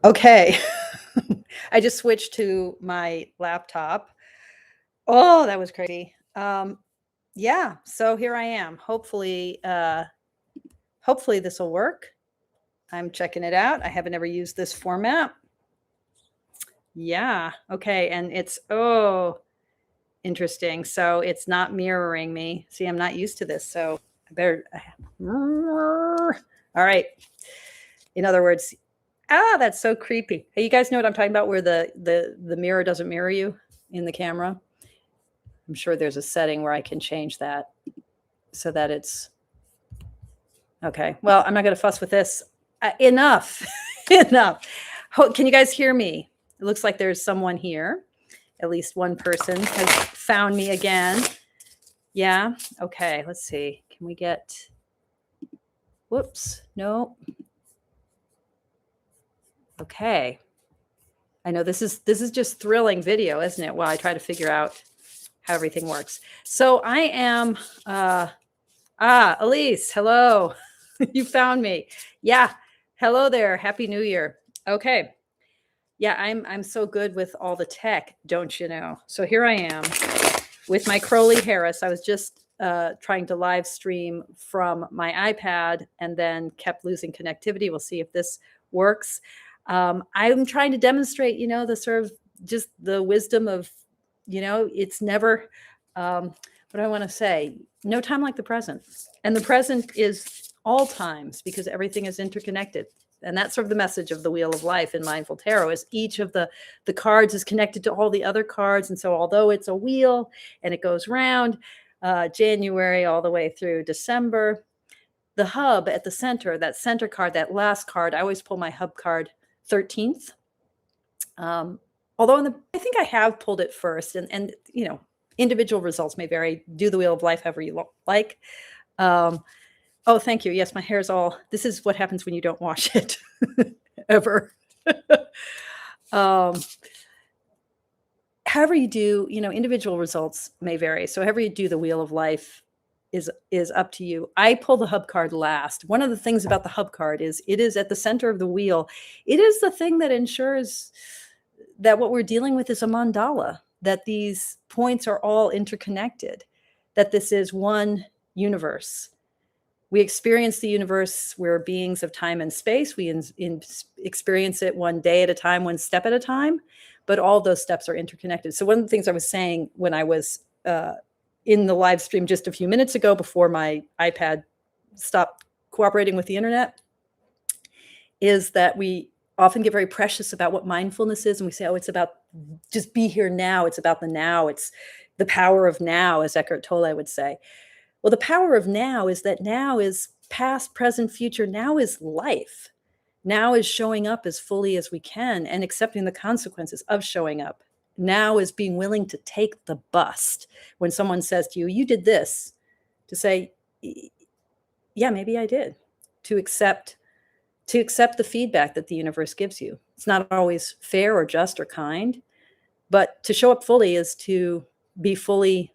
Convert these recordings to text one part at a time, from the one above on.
Okay. I just switched to my laptop. Oh, that was crazy. Yeah, so here I am. Hopefully this will work. I'm checking it out. I haven't ever used this format. Yeah, okay, and it's interesting. So it's not mirroring me. See, I'm not used to this, so I better all right. In other words, that's so creepy. Hey, you guys know what I'm talking about where the mirror doesn't mirror you in the camera? I'm sure there's a setting where I can change that so that it's okay. Well, I'm not going to fuss with this. Enough. Enough. Can you guys hear me? It looks like there's someone here. At least one person has found me again. Yeah. Okay. Let's see. Can we get, whoops. No. Okay. I know this is just thrilling video, isn't it? While I try to figure out how everything works. So I am, Elise, hello. You found me. Yeah. Hello there. Happy New Year. Okay. Yeah, I'm so good with all the tech, don't you know? So here I am with my Crowley Harris. I was just trying to live stream from my iPad and then kept losing connectivity. We'll see if this works. I'm trying to demonstrate, the sort of just the wisdom of, it's never, what do I want to say? No time like the present. And the present is all times because everything is interconnected. And that's sort of the message of the Wheel of Life in Mindful Tarot is each of the cards is connected to all the other cards. And so although it's a wheel and it goes round January all the way through December, the hub at the center, that center card, that last card, I always pull my hub card 13th. Although I think I have pulled it first and individual results may vary. Do the Wheel of Life however you like. Oh, thank you. Yes, my hair's this is what happens when you don't wash it ever. However you do, individual results may vary. So however you do the Wheel of Life is up to you. I pull the hub card last. One of the things about the hub card is it is at the center of the wheel. It is the thing that ensures that what we're dealing with is a mandala, that these points are all interconnected, that this is one universe. We experience the universe. We're beings of time and space. We experience it one day at a time, one step at a time, but all those steps are interconnected. So one of the things I was saying when I was in the live stream just a few minutes ago before my iPad stopped cooperating with the internet is that we often get very precious about what mindfulness is. And we say, oh, it's about just be here now. It's about the now. It's the power of now, as Eckhart Tolle would say. Well, the power of now is that now is past, present, future. Now is life. Now is showing up as fully as we can and accepting the consequences of showing up. Now is being willing to take the bust. When someone says to you, you did this, to say, yeah, maybe I did. To accept the feedback that the universe gives you. It's not always fair or just or kind, but to show up fully is to be fully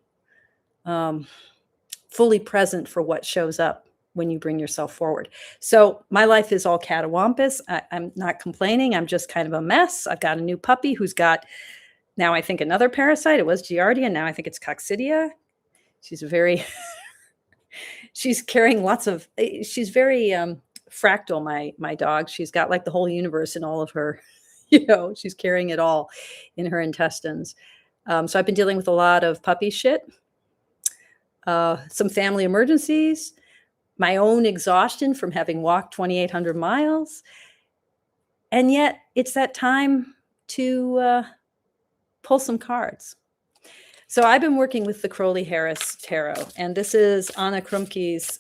present for what shows up when you bring yourself forward. So my life is all catawampus. I'm not complaining. I'm just kind of a mess. I've got a new puppy who's got now I think another parasite. It was Giardia. Now I think it's Coccidia. She's she's carrying lots of, she's very fractal, my dog. She's got like the whole universe in all of her, she's carrying it all in her intestines. So I've been dealing with a lot of puppy shit. Some family emergencies, my own exhaustion from having walked 2,800 miles. And yet it's that time to pull some cards. So I've been working with the Crowley Harris Tarot, and this is Anna Krumke's,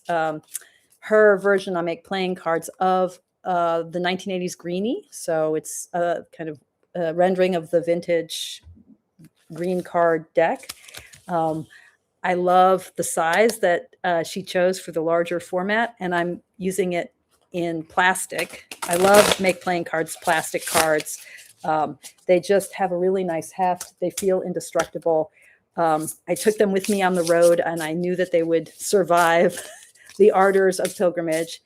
her version. I make playing cards of the 1980s Greenie. So it's a kind of a rendering of the vintage green card deck. I love the size that she chose for the larger format, and I'm using it in plastic. I love make playing cards, plastic cards. They just have a really nice heft. They feel indestructible. I took them with me on the road, and I knew that they would survive the ardors of pilgrimage.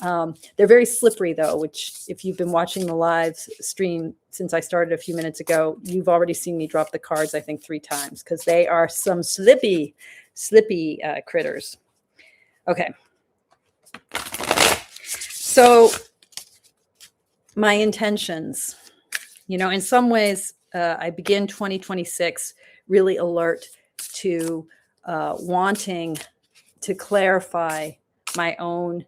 They're very slippery though, which if you've been watching the live stream since I started a few minutes ago, you've already seen me drop the cards, I think 3 times, because they are some slippy critters. Okay. So my intentions, in some ways, I begin 2026 really alert to wanting to clarify my own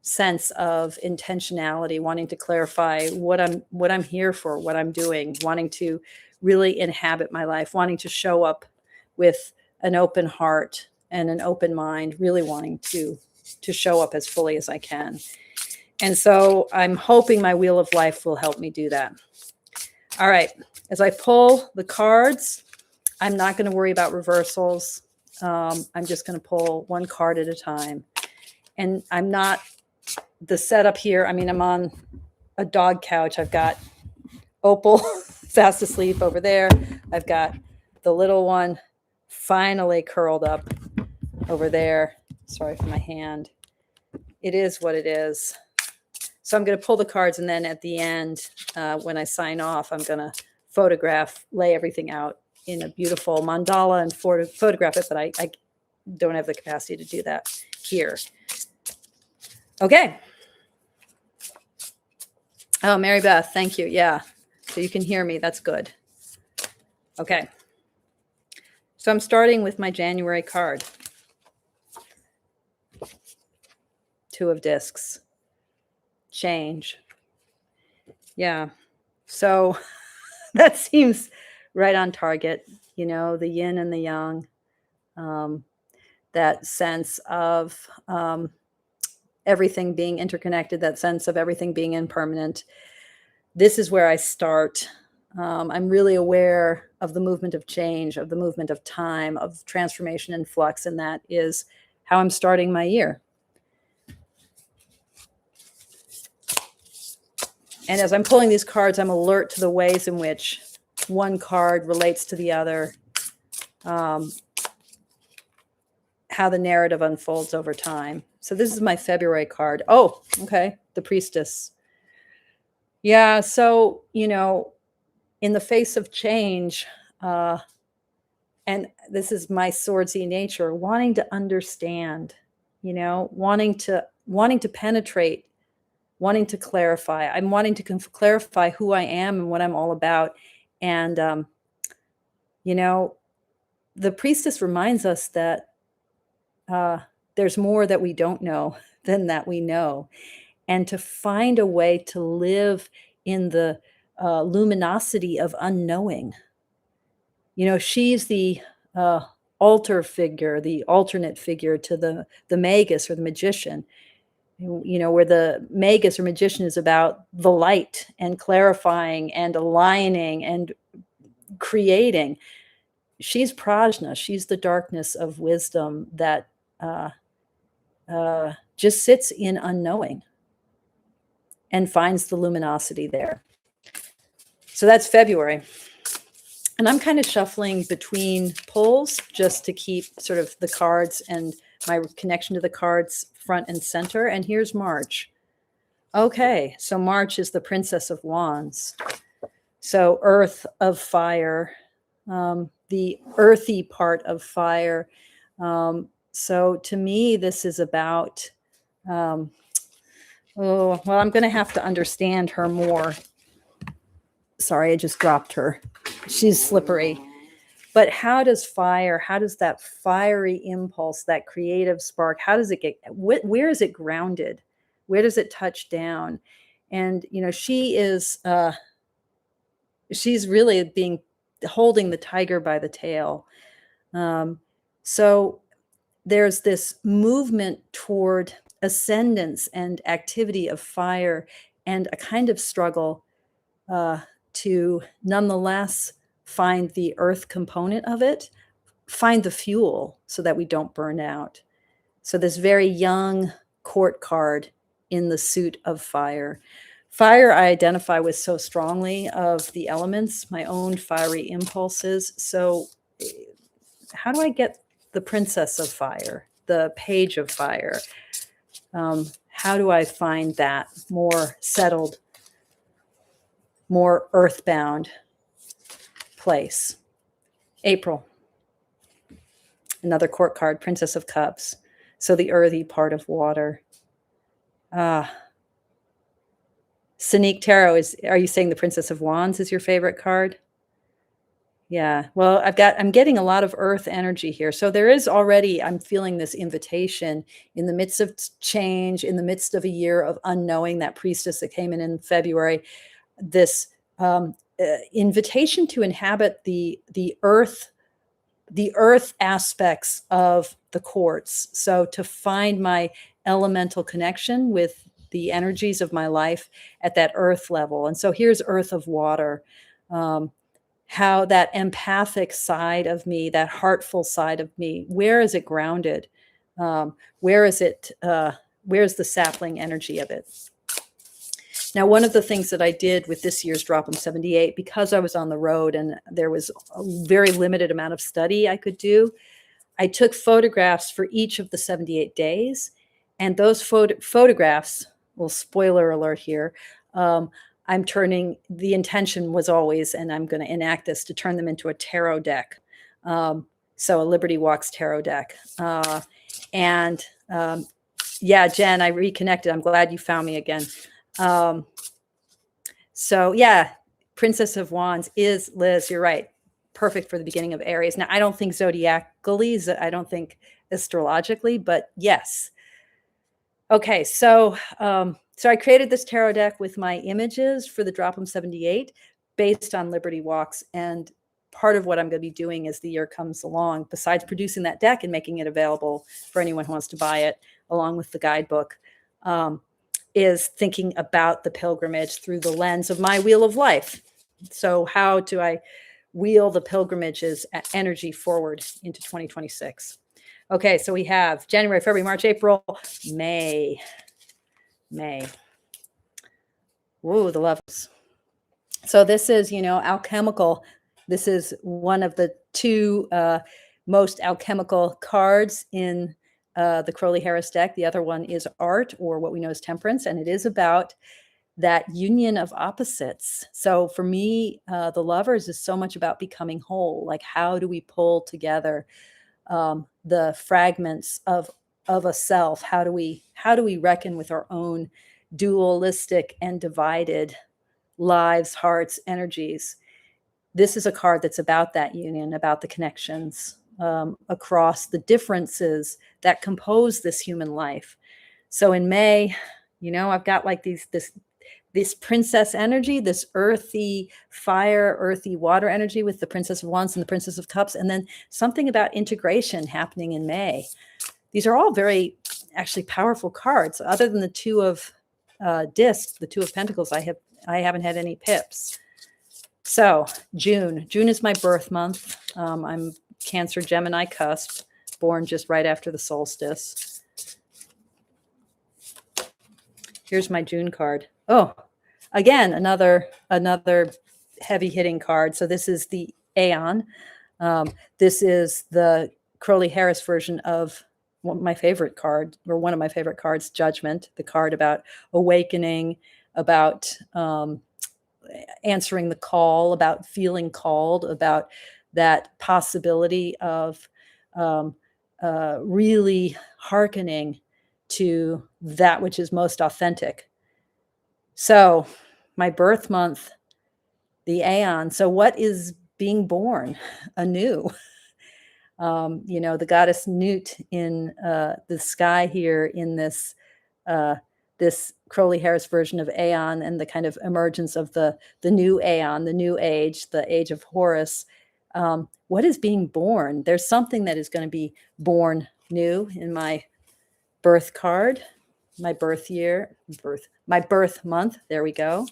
sense of intentionality, wanting to clarify what I'm here for, what I'm doing, wanting to really inhabit my life, wanting to show up with an open heart and an open mind, really wanting to show up as fully as I can. And so I'm hoping my wheel of life will help me do that. All right, as I pull the cards, I'm not going to worry about reversals. I'm just going to pull one card at a time. And I'm not the setup here. I mean, I'm on a dog couch. I've got Opal fast asleep over there. I've got the little one finally curled up over there. Sorry for my hand. It is what it is. So I'm going to pull the cards, and then at the end, when I sign off, I'm going to lay everything out in a beautiful mandala and photograph it, but I don't have the capacity to do that here. Okay. Oh, Mary Beth, thank you. Yeah. So you can hear me. That's good. Okay. So I'm starting with my January card. 2 of discs. Change. Yeah. So that seems right on target, the yin and the yang, that sense of everything being interconnected, that sense of everything being impermanent. This is where I start. I'm really aware of the movement of change, of the movement of time, of transformation and flux, and that is how I'm starting my year. And as I'm pulling these cards, I'm alert to the ways in which one card relates to the other, how the narrative unfolds over time. So this is my February card. Oh, okay. The Priestess. Yeah. So, in the face of change, and this is my swordsy nature, wanting to understand, wanting to penetrate, wanting to clarify. I'm wanting to clarify who I am and what I'm all about. And, the Priestess reminds us that there's more that we don't know than that we know. And to find a way to live in the luminosity of unknowing. She's the alter figure, the alternate figure to the magus or the magician. Where the magus or magician is about the light and clarifying and aligning and creating. She's prajna. She's the darkness of wisdom that just sits in unknowing and finds the luminosity there. So that's February. And I'm kind of shuffling between pulls just to keep sort of the cards and my connection to the cards front and center. And here's March. Okay, so March is the Princess of Wands. So earth of fire, the earthy part of fire. So to me, this is about, I'm going to have to understand her more. Sorry, I just dropped her. She's slippery. But how does that fiery impulse, that creative spark, how does it where is it grounded? Where does it touch down? And, she's really holding the tiger by the tail. So there's this movement toward ascendance and activity of fire and a kind of struggle to nonetheless find the earth component of it, find the fuel so that we don't burn out. So this very young court card in the suit of fire. Fire I identify with so strongly of the elements, my own fiery impulses. So how do I get the Princess of Fire, the Page of Fire? How do I find that more settled, more earthbound place? April, another court card, Princess of Cups. So the earthy part of water. Sanique Tarot, are you saying the Princess of Wands is your favorite card? Yeah. Well, I'm getting a lot of earth energy here. So there is already, I'm feeling this invitation in the midst of change, in the midst of a year of unknowing, that priestess that came in February, this invitation to inhabit the earth aspects of the quartz. So to find my elemental connection with the energies of my life at that earth level. And so here's earth of water. How that empathic side of me, that heartful side of me, where is it grounded? Where is it? Where's the sapling energy of it? Now, one of the things that I did with this year's Drop 'em 78, because I was on the road and there was a very limited amount of study I could do, I took photographs for each of the 78 days. And those photographs, well, spoiler alert here, the intention was always, and I'm going to enact this, to turn them into a tarot deck. So a Liberty Walks tarot deck. Yeah, Jen, I reconnected. I'm glad you found me again. So yeah, Princess of Wands is, Liz, you're right, perfect for the beginning of Aries. Now, I don't think zodiacally, I don't think astrologically, but yes. Okay, so I created this tarot deck with my images for the Drop 'em 78 based on Liberty Walks. And part of what I'm going to be doing as the year comes along, besides producing that deck and making it available for anyone who wants to buy it, along with the guidebook, is thinking about the pilgrimage through the lens of my wheel of life. So how do I wheel the pilgrimage's energy forward into 2026? Okay, so we have January, February, March, April, May. Whoa, the levels. So this is, alchemical. This is one of the two most alchemical cards in the Crowley-Harris deck. The other one is art, or what we know as temperance, and it is about that union of opposites. So for me, the Lovers is so much about becoming whole. Like, how do we pull together the fragments of a self? How do we reckon with our own dualistic and divided lives, hearts, energies? This is a card that's about that union, about the connections across the differences that compose this human life. So in May, I've got like this princess energy, this earthy fire, earthy water energy with the Princess of Wands and the Princess of Cups, and then something about integration happening in May. These are all very actually powerful cards. Other than the Two of Discs, the Two of Pentacles, I haven't had any pips. So June is my birth month. I'm Cancer Gemini cusp, born just right after the solstice. Here's my June card. Oh, again, another heavy hitting card. So this is the Aeon. This is the Crowley-Harris version of one of my favorite cards, Judgment, the card about awakening, about answering the call, about feeling called, about that possibility of really hearkening to that which is most authentic. So my birth month, the Aeon. So what is being born anew? The goddess Nut in the sky here in this this Crowley-Harris version of Aeon, and the kind of emergence of the new Aeon, the new age, the age of Horus. What is being born? There's something that is going to be born new in my birth card, my birth year, my birth month. There we go.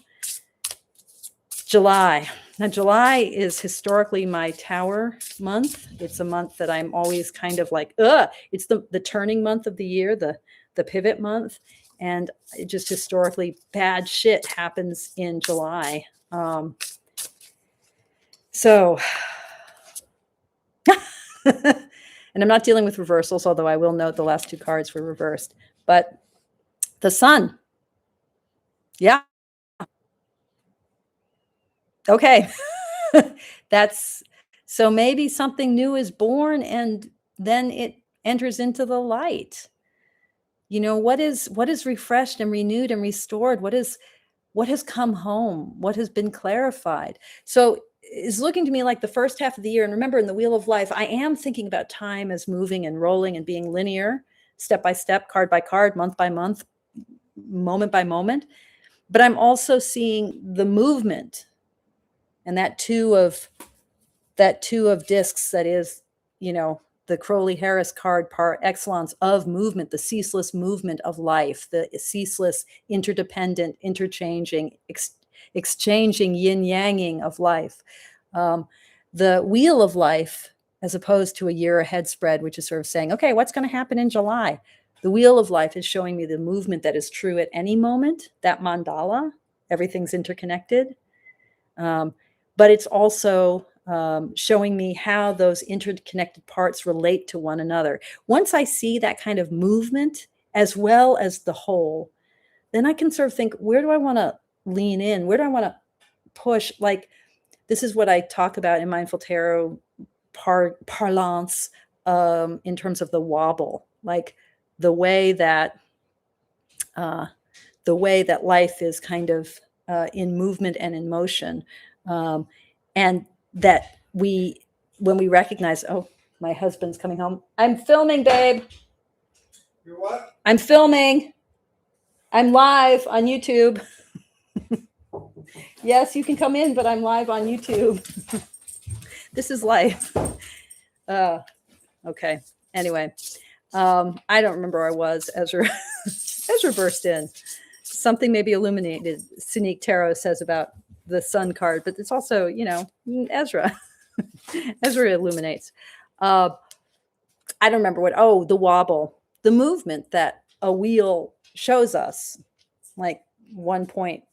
July. Now, July is historically my Tower month. It's a month that I'm always kind of like, it's the turning month of the year, the pivot month. And it just historically bad shit happens in July. And I'm not dealing with reversals, although I will note the last two cards were reversed. But The sun. Yeah. Okay. That's so maybe something new is born and then it enters into the light. You know, what is refreshed and renewed and restored? What has come home? What has been clarified? So it's looking to me like the first half of the year. And remember, in the wheel of life, I am thinking about time as moving and rolling and being linear, step by step, card by card, month by month, moment by moment. But I'm also seeing the movement and that two of discs that is, you know, the Crowley Harris card par excellence of movement, the ceaseless movement of life, the ceaseless interdependent interchanging exchanging yin yanging of life. um, the wheel of life, as opposed to a year ahead spread, which is sort of saying, okay, what's going to happen in July? The wheel of life is showing me the movement that is true at any moment, that mandala, everything's interconnected. um, but it's also showing me how those interconnected parts relate to one another. Once I see that kind of movement as well as the whole, then I can sort of think, where do I want to lean in? Where do I want to push? Like, this is what I talk about in Mindful Tarot parlance, in terms of the wobble, like the way that uh, life is kind of in movement and in motion. Um, and that when we recognize, oh, my husband's coming home. I'm filming, babe. You're what? I'm filming. I'm live on YouTube. Yes, you can come in, but I'm live on YouTube. This is life. Okay. Anyway, I don't remember where I was. Ezra burst in. Something maybe illuminated, Sneak Tarot says about the sun card, but it's also, Ezra. Ezra illuminates. Uh, I don't remember the wobble, the movement that a wheel shows us, like one point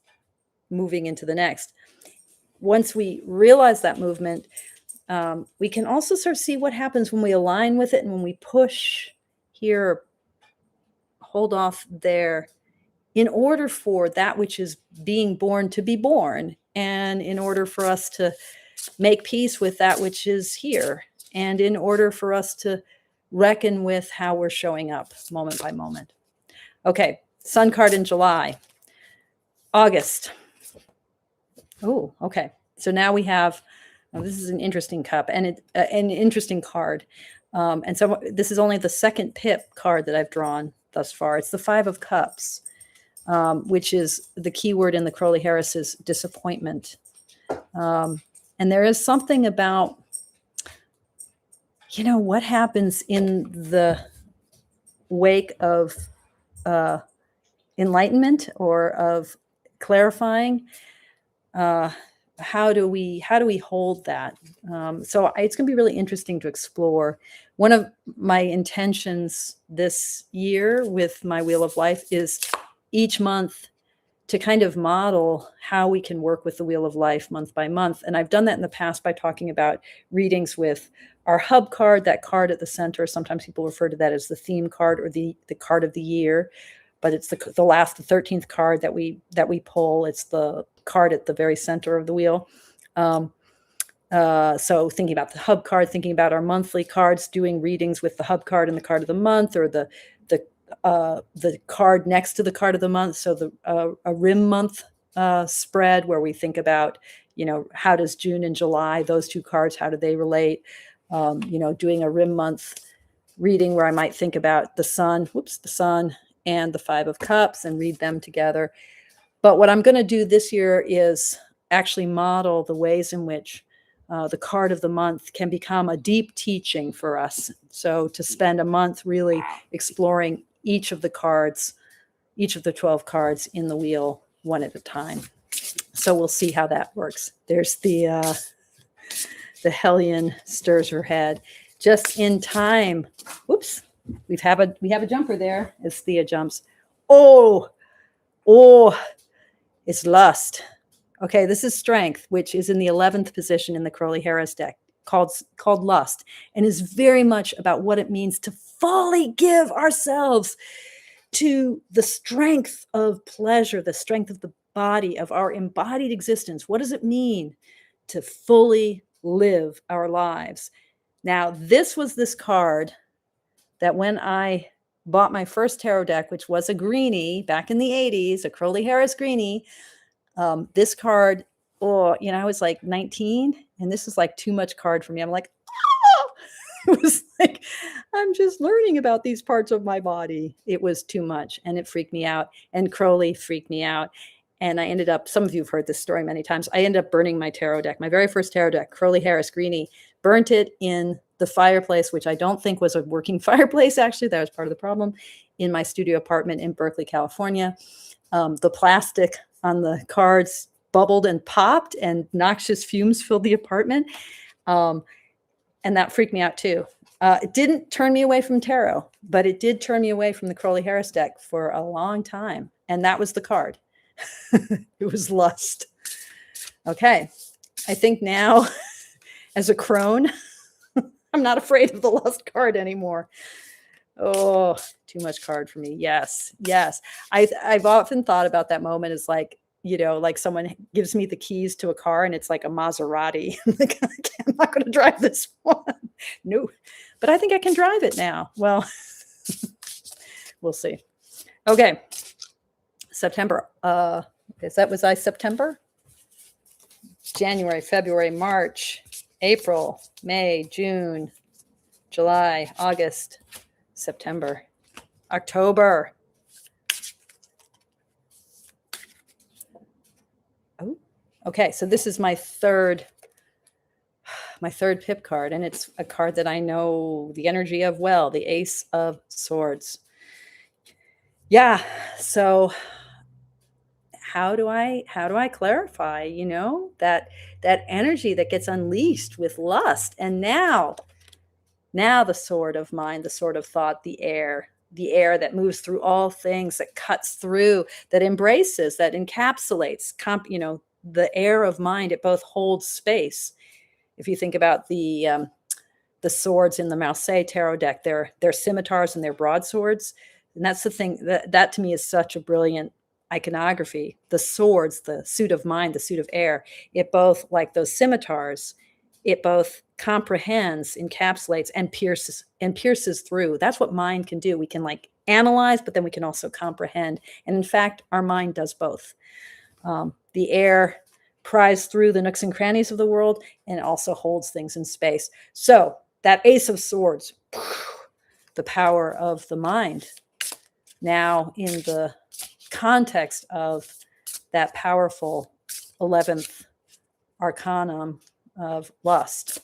moving into the next. Once we realize that movement, we can also sort of see what happens when we align with it and when we push here, hold off there, in order for that which is being born to be born, and in order for us to make peace with that which is here, and in order for us to reckon with how we're showing up moment by moment. Okay, sun card in July. August. Oh, okay. So now we have, this is an interesting cup and an interesting card. And so this is only the second pip card that I've drawn thus far. It's the Five of Cups, which is the keyword in the Crowley Harris's disappointment. And there is something about, what happens in the wake of enlightenment or of clarifying. How do we hold that? So it's going to be really interesting to explore. One of my intentions this year with my Wheel of Life is each month to kind of model how we can work with the Wheel of Life month by month. And I've done that in the past by talking about readings with our hub card, that card at the center. Sometimes people refer to that as the theme card or the card of the year, but it's the 13th card that we pull. It's the card at the very center of the wheel. So thinking about the hub card, thinking about our monthly cards, doing readings with the hub card and the card of the month, or the card next to the card of the month. So a rim month spread where we think about, how does June and July, those two cards, how do they relate? Doing a rim month reading where I might think about the sun and the Five of Cups and read them together. But what I'm going to do this year is actually model the ways in which the card of the month can become a deep teaching for us. So to spend a month really exploring each of the 12 cards in the wheel one at a time. So we'll see how that works. There's the Hellion stirs her head just in time. Whoops. We have a jumper there as Thea jumps. Oh, it's lust. Okay, this is strength, which is in the 11th position in the Crowley Harris deck, called lust, and is very much about what it means to fully give ourselves to the strength of pleasure, the strength of the body, of our embodied existence. What does it mean to fully live our lives? Now, this was this card that when I bought my first tarot deck, which was a greenie back in the 80s, a Crowley Harris greenie, this card, oh, I was like 19, and this is like too much card for me. I'm like, oh! It was like, I'm just learning about these parts of my body. It was too much, and it freaked me out. And Crowley freaked me out. And I ended up, some of you have heard this story many times, I ended up burning my tarot deck, my very first tarot deck, Crowley Harris greenie, burnt it in the fireplace, which I don't think was a working fireplace, actually. That was part of the problem, in my studio apartment in Berkeley, California. The plastic on the cards bubbled and popped, and noxious fumes filled the apartment. And that freaked me out too. It didn't turn me away from tarot, but it did turn me away from the Crowley Harris deck for a long time. And that was the card. It was lust. Okay. I think now, as a crone, I'm not afraid of the lust card anymore. Oh, too much card for me. Yes. Yes. I've often thought about that moment as like, like someone gives me the keys to a car and it's like a Maserati. Like, I'm not going to drive this one. No, but I think I can drive it now. Well, we'll see. Okay. September. Was I September? January, February, March, April, May, June, July, August, September, October. Oh, okay. So this is my third pip card, and it's a card that I know the energy of well, the Ace of Swords. Yeah. So how do I clarify, that energy that gets unleashed with lust? And now the sword of mind, the sword of thought, the air that moves through all things, that cuts through, that embraces, that encapsulates, the air of mind. It both holds space. If you think about the swords in the Marseille tarot deck, they're scimitars and they're broadswords. And that's the thing that to me is such a brilliant iconography. The swords, the suit of mind, the suit of air, it both, like those scimitars, it both comprehends, encapsulates, and pierces through. That's what mind can do. We can like analyze, but then we can also comprehend. And in fact, our mind does both. The air pries through the nooks and crannies of the world and also holds things in space. So that Ace of Swords, the power of the mind. Now, in the context of that powerful 11th arcanum of lust.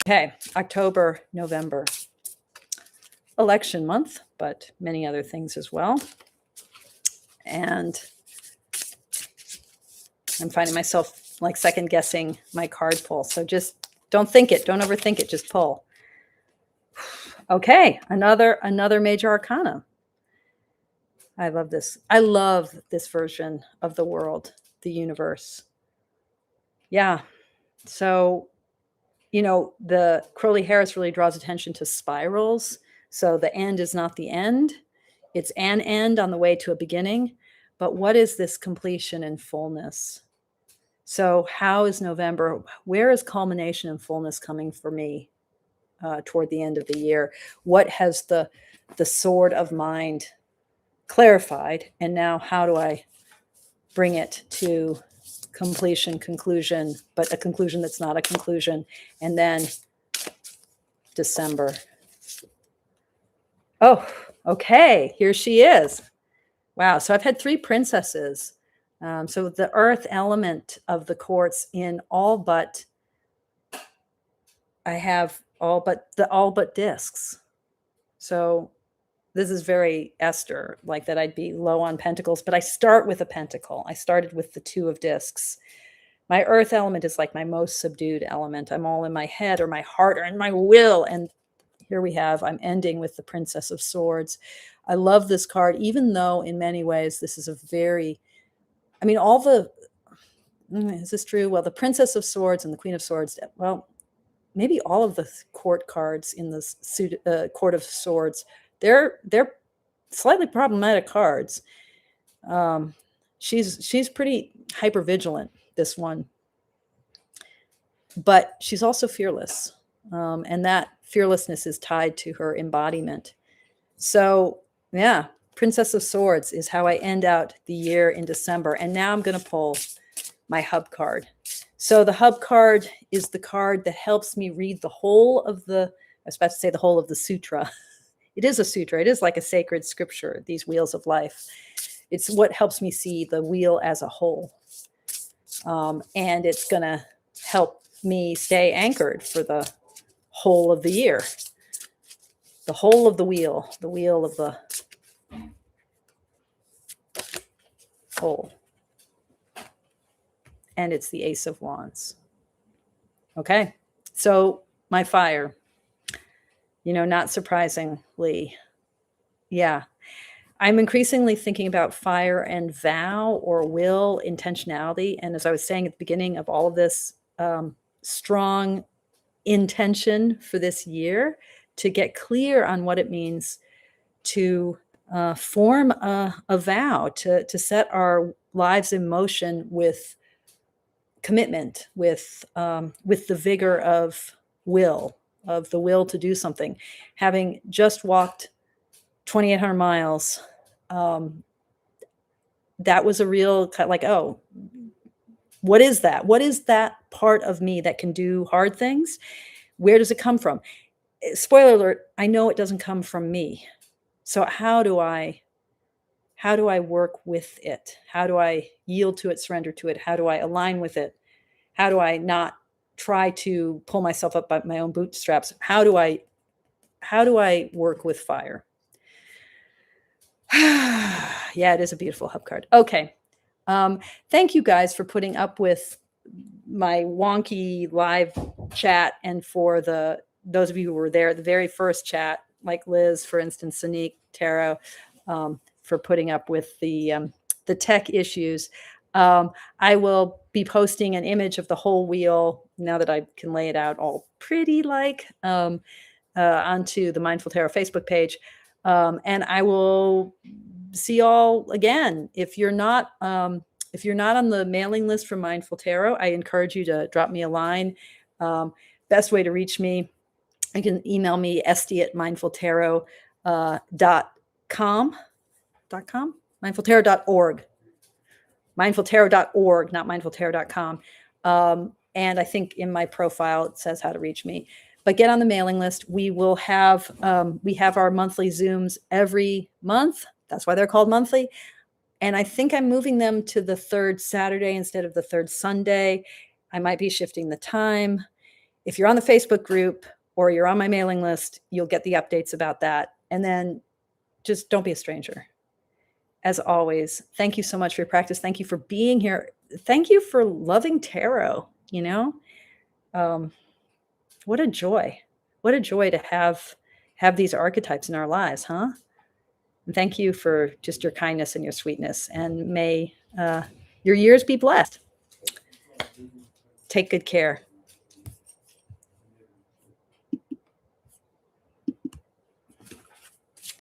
Okay, October, November. Election month, but many other things as well. And I'm finding myself like second guessing my card pull. So just don't think it. Don't overthink it. Just pull. Okay, another major arcana. I love this. I love this version of the world, the universe. Yeah. So, the Crowley Harris really draws attention to spirals. So the end is not the end. It's an end on the way to a beginning. But what is this completion and fullness? So how is November? Where is culmination and fullness coming for me toward the end of the year? What has the sword of mind clarified? And now how do I bring it to completion, conclusion, but a conclusion that's not a conclusion? And then December. Oh, okay. Here she is. Wow. So I've had 3 princesses. So the earth element of the quartz in all but discs. So this is very Esther, like that I'd be low on pentacles, but I start with a pentacle. I started with the 2 of discs. My earth element is like my most subdued element. I'm all in my head or my heart or in my will. And here I'm ending with the Princess of Swords. I love this card, even though in many ways this is is this true? Well, the Princess of Swords and the Queen of Swords, well, maybe all of the court cards in the Court of Swords, they're slightly problematic cards. She's pretty hypervigilant, this one, but she's also fearless. And that fearlessness is tied to her embodiment. So, yeah, Princess of Swords is how I end out the year in December. And now I'm going to pull my hub card. So the hub card is the card that helps me read the whole of the, I was about to say the whole of the sutra. It is a sutra. It is like a sacred scripture, these wheels of life. It's what helps me see the wheel as a whole. And it's going to help me stay anchored for the whole of the year. The whole of the wheel of the whole. And it's the Ace of Wands. Okay, so my fire, not surprisingly, yeah, I'm increasingly thinking about fire and vow or will, intentionality. And as I was saying at the beginning of all of this, strong intention for this year to get clear on what it means to form a vow, to set our lives in motion with commitment, with the vigor of the will to do something. Having just walked 2,800 miles, that was a real like, oh, what is that? What is that part of me that can do hard things? Where does it come from? Spoiler alert, I know it doesn't come from me. So how do I work with it? How do I yield to it, surrender to it? How do I align with it? How do I not try to pull myself up by my own bootstraps? How do I work with fire? Yeah, it is a beautiful hub card. Okay. Thank you guys for putting up with my wonky live chat, and for those of you who were there at the very first chat, like Liz, for instance, Sonique, Tara, for putting up with the tech issues. I will be posting an image of the whole wheel now that I can lay it out all pretty onto the Mindful Tarot Facebook page. And I will see y'all again. If you're not on the mailing list for Mindful Tarot, I encourage you to drop me a line. Best way to reach me, you can email me, esty@mindfultarot.com. mindfultarot.org. mindfultarot.org, not mindfultarot.com. And I think in my profile, it says how to reach me. But get on the mailing list. We will have, we have our monthly Zooms every month. That's why they're called monthly. And I think I'm moving them to the third Saturday instead of the third Sunday. I might be shifting the time. If you're on the Facebook group or you're on my mailing list, you'll get the updates about that. And then just don't be a stranger. As always, thank you so much for your practice. Thank you for being here. Thank you for loving tarot. What a joy. What a joy to have these archetypes in our lives, huh? And thank you for just your kindness and your sweetness. And may your years be blessed. Take good care.